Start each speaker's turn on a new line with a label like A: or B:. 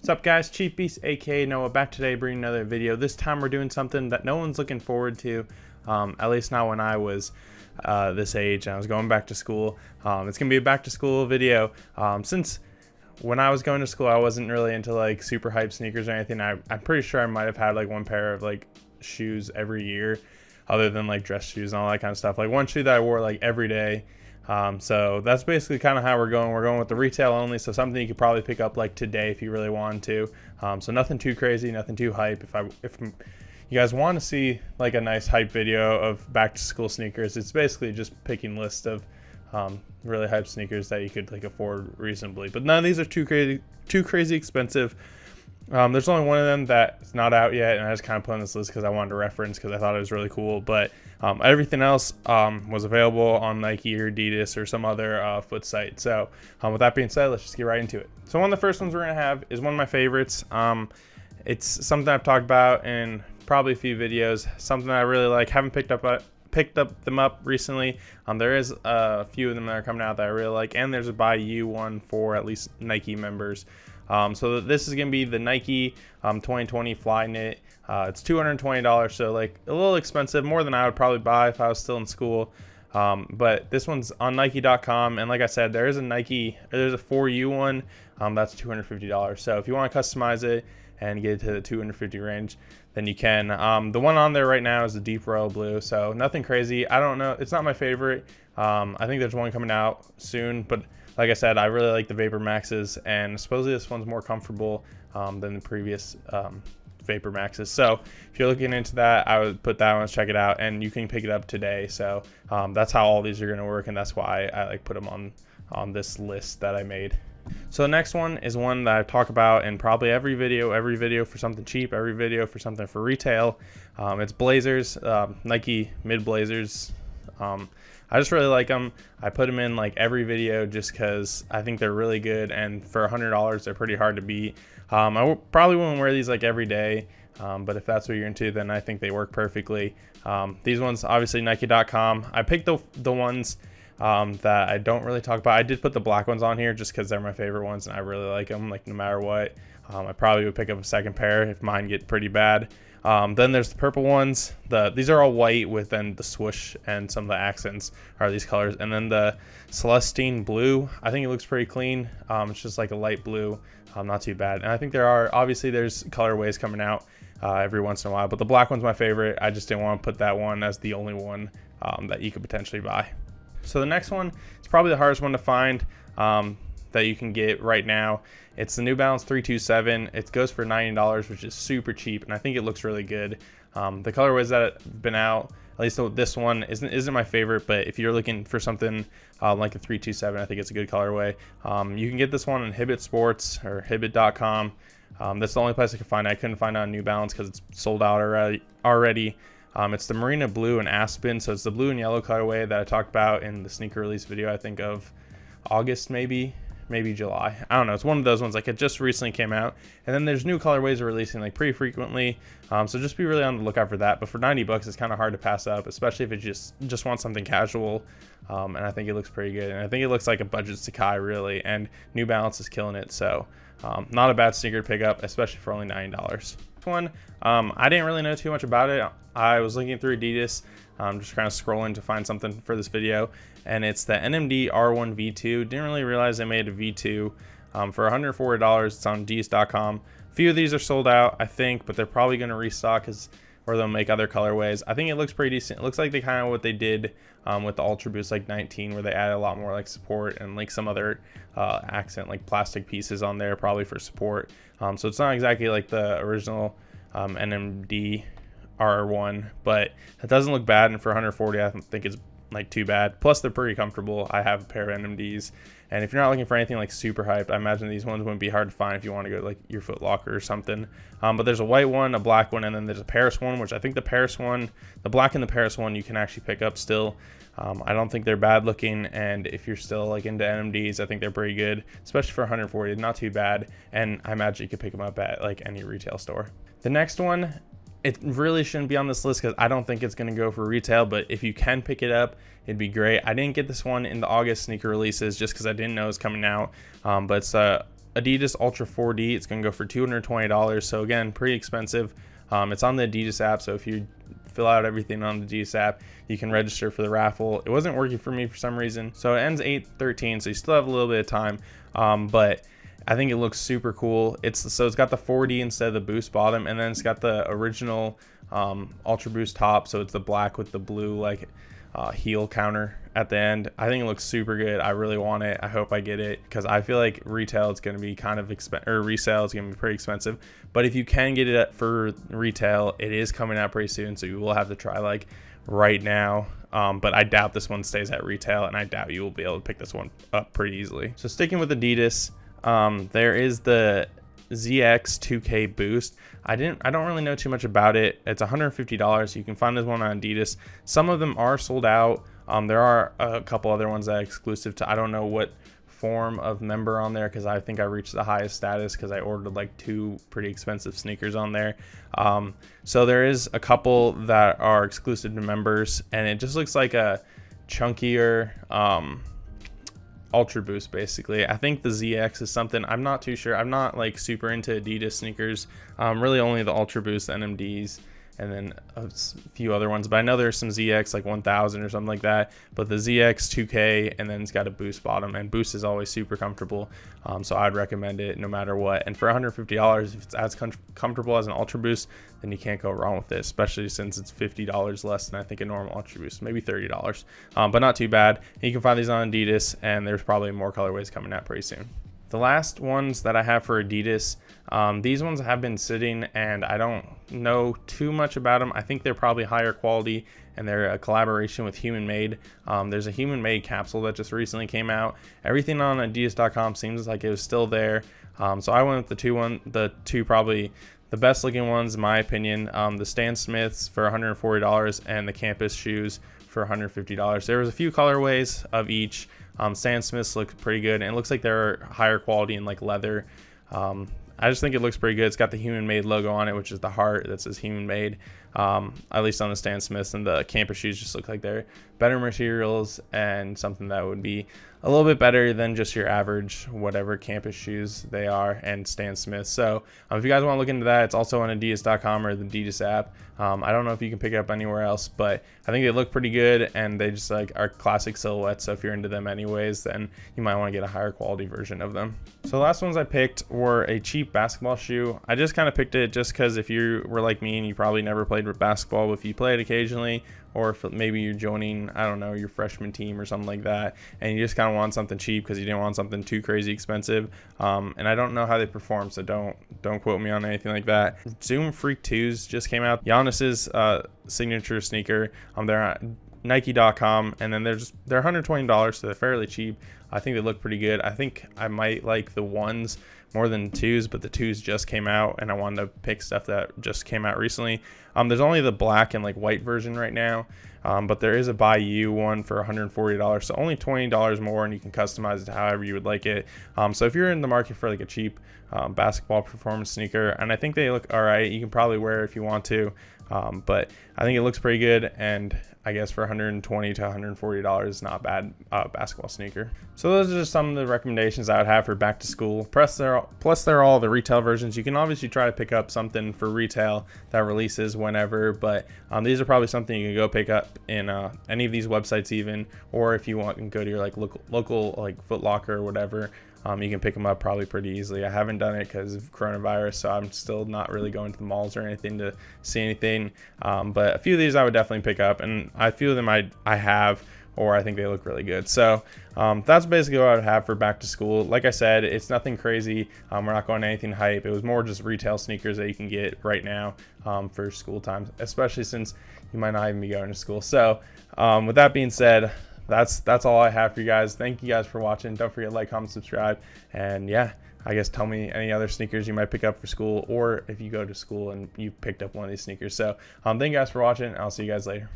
A: What's up guys, Chief Beast aka Noah back today bringing another video. This time we're doing something that no one's looking forward to, at least not when I was this age and I was going back to school. It's gonna be a back to school video. Since when I was going to school I wasn't really into like super hype sneakers or anything. I'm pretty sure I might have had like one pair of like shoes every year other than like dress shoes and all that kind of stuff. Like one shoe that I wore like every day. So that's basically kind of how we're going. We're going with the retail only, so something you could probably pick up like today if you really wanted to. So nothing too crazy, nothing too hype. If you guys want to see like a nice hype video of back to school sneakers, it's basically just picking list of really hype sneakers that you could like afford reasonably. But none of these are too crazy expensive. There's only one of them that's not out yet, and I just kind of put on this list because I wanted to reference because I thought it was really cool. But everything else was available on Nike or Adidas or some other foot site. So with that being said, let's just get right into it. So one of the first ones we're going to have is one of my favorites. It's something I've talked about in probably a few videos, something I really like. Haven't picked them up recently. There is a few of them that are coming out that I really like, and there's a buy you one for at least Nike members. So this is going to be the Nike 2020 Fly Knit. It's $220, so like a little expensive, more than I would probably buy if I was still in school. But this one's on Nike.com, and like I said, there's a for you one that's $250. So if you want to customize it and get it to the $250 range, then you can. The one on there right now is the deep royal blue, so nothing crazy. I don't know, it's not my favorite. I think there's one coming out soon, but like I said, I really like the Vapormaxes, and supposedly this one's more comfortable than the previous Vapormaxes. So if you're looking into that, I would put that one, check it out, and you can pick it up today. So that's how all these are going to work, and that's why I like put them on this list that I made. So the next one is one that I talk about in probably every video for something cheap, every video for something for retail. It's Blazers, Nike mid Blazers. I just really like them. I put them in like every video just because I think they're really good, and for $100 they're pretty hard to beat. I probably wouldn't wear these like every day, but if that's what you're into, then I think they work perfectly. These ones, obviously Nike.com. I picked the ones that I don't really talk about. I did put the black ones on here just because they're my favorite ones and I really like them, like no matter what. I probably would pick up a second pair if mine get pretty bad. Then there's the purple ones. These are all white with then the swoosh and some of the accents are these colors. And then the Celestine blue, I think it looks pretty clean. It's just like a light blue, not too bad. And I think there's colorways coming out every once in a while, but the black one's my favorite. I just didn't want to put that one as the only one that you could potentially buy. So the next one is probably the hardest one to find that you can get right now. It's the New Balance 327. It goes for $90, which is super cheap, and I think it looks really good. The colorways that have been out, at least this one isn't my favorite, but if you're looking for something like a 327, I think it's a good colorway. You can get this one on Hibbett Sports or Hibbett.com. That's the only place I could find it. I couldn't find it on New Balance because it's sold out already. It's the Marina Blue and Aspen, so it's the blue and yellow colorway that I talked about in the sneaker release video, I think of August maybe July. I don't know. It's one of those ones, like it just recently came out. And then there's new colorways releasing like pretty frequently. So just be really on the lookout for that. But for $90, it's kind of hard to pass up, especially if it just want something casual. And I think it looks pretty good. And I think it looks like a budget Sakai really. And New Balance is killing it. So not a bad sneaker to pick up, especially for only $90. One, I didn't really know too much about it. I was looking through Adidas, just kind of scrolling to find something for this video, and it's the NMD R1 V2. Didn't really realize they made a V2 for $140. It's on Adidas.com. A few of these are sold out, I think, but they're probably going to restock or they'll make other colorways. I think it looks pretty decent. It looks like they kind of what they did with the Ultra Boost like 19, where they added a lot more like support and like some other accent like plastic pieces on there probably for support. So it's not exactly like the original NMD R1, but it doesn't look bad, and for $140 I don't think it's like too bad. Plus they're pretty comfortable. I have a pair of NMDs, and if you're not looking for anything like super hyped, I imagine these ones wouldn't be hard to find if you want to go to like your Foot Locker or something. But there's a white one, a black one, and then there's a Paris one, which I think the black and the Paris one you can actually pick up still. I don't think they're bad looking, and if you're still like into NMDs, I think they're pretty good, especially for $140. Not too bad, and I imagine you could pick them up at like any retail store. The next one, it really shouldn't be on this list because I don't think it's going to go for retail, but if you can pick it up, it'd be great. I didn't get this one in the August sneaker releases just because I didn't know it was coming out, but it's Adidas Ultra 4D. It's going to go for $220. So again, pretty expensive. It's on the Adidas app, so if you fill out everything on the Adidas app, you can register for the raffle. It wasn't working for me for some reason, so it ends 8/13, so you still have a little bit of time, but I think it looks super cool. It's got the 4D instead of the boost bottom, and then it's got the original Ultra Boost top, so it's the black with the blue heel counter at the end. I think it looks super good. I really want it. I hope I get it, because I feel like retail it's going to be kind of expensive, or resale it's going to be pretty expensive. But if you can get it for retail, it is coming out pretty soon, so you will have to try like right now. But I doubt this one stays at retail, and I doubt you will be able to pick this one up pretty easily. So sticking with Adidas, there is the ZX 2K Boost. I don't really know too much about it. It's $150. You can find this one on Adidas. Some of them are sold out. There are a couple other ones that are exclusive to, I don't know what form of member on there, because I think I reached the highest status because I ordered like 2 pretty expensive sneakers on there. So there is a couple that are exclusive to members, and it just looks like a chunkier Ultra Boost basically. I think the ZX is something, I'm not too sure. I'm not like super into Adidas sneakers. Really only the Ultra Boost, NMDs, and then a few other ones, but I know there's some ZX like 1000 or something like that. But the ZX 2K, and then it's got a boost bottom, and boost is always super comfortable, so I'd recommend it no matter what. And for $150, if it's as comfortable as an Ultra Boost, then you can't go wrong with it, especially since it's $50 less than I think a normal Ultra Boost, maybe $30, but not too bad. And you can find these on Adidas, and there's probably more colorways coming out pretty soon. The last ones that I have for Adidas, these ones have been sitting, and I don't know too much about them. I think they're probably higher quality, and they're a collaboration with Human Made. There's a Human Made capsule that just recently came out. Everything on Adidas.com seems like it was still there. So I went with the two probably the best looking ones in my opinion. The Stan Smiths for $140 and the Campus shoes for $150. There was a few colorways of each. Stan Smiths look pretty good, and it looks like they're higher quality in like leather. I just think it looks pretty good. It's got the Human Made logo on it, which is the heart that says Human Made, at least on the Stan Smiths. And the Campus shoes just look like they're better materials and something that would be a little bit better than just your average whatever Campus shoes they are and Stan Smith. So if you guys want to look into that, it's also on Adidas.com or the Adidas app. I don't know if you can pick it up anywhere else, but I think they look pretty good, and they just like are classic silhouettes. So if you're into them anyways, then you might want to get a higher quality version of them. So the last ones I picked were a cheap basketball shoe. I just kind of picked it just because if you were like me and you probably never played with basketball, but if you play it occasionally, or if maybe you're joining, I don't know, your freshman team or something like that, and you just kind of want something cheap because you didn't want something too crazy expensive. And I don't know how they perform, so don't quote me on anything like that. Zoom Freak 2s just came out. Giannis's signature sneaker. They're on Nike.com, and then they're $120, so they're fairly cheap. I think they look pretty good. I think I might like the ones more than the twos, but the twos just came out, and I wanted to pick stuff that just came out recently. There's only the black and like white version right now, but there is a By You one for $140, so only $20 more, and you can customize it however you would like it. So if you're in the market for like a cheap basketball performance sneaker, and I think they look all right, you can probably wear it if you want to, but I think it looks pretty good, and I guess for $120 to $140 is not bad basketball sneaker. So those are just some of the recommendations I would have for back to school. Plus they're all the retail versions. You can obviously try to pick up something for retail that releases whenever, but these are probably something you can go pick up in any of these websites even, or if you want, you can go to your like local like Foot Locker or whatever. You can pick them up probably pretty easily. I haven't done it because of coronavirus, so I'm still not really going to the malls or anything to see anything. But a few of these I would definitely pick up, and a few of them I have, or I think they look really good. So that's basically what I would have for back to school. Like I said, it's nothing crazy. We're not going to anything hype. It was more just retail sneakers that you can get right now for school times, especially since you might not even be going to school. So with that being said, that's all I have for you guys. Thank you guys for watching. Don't forget to like, comment, subscribe, and yeah, I guess tell me any other sneakers you might pick up for school, or if you go to school and you picked up one of these sneakers. So thank you guys for watching, and I'll see you guys later.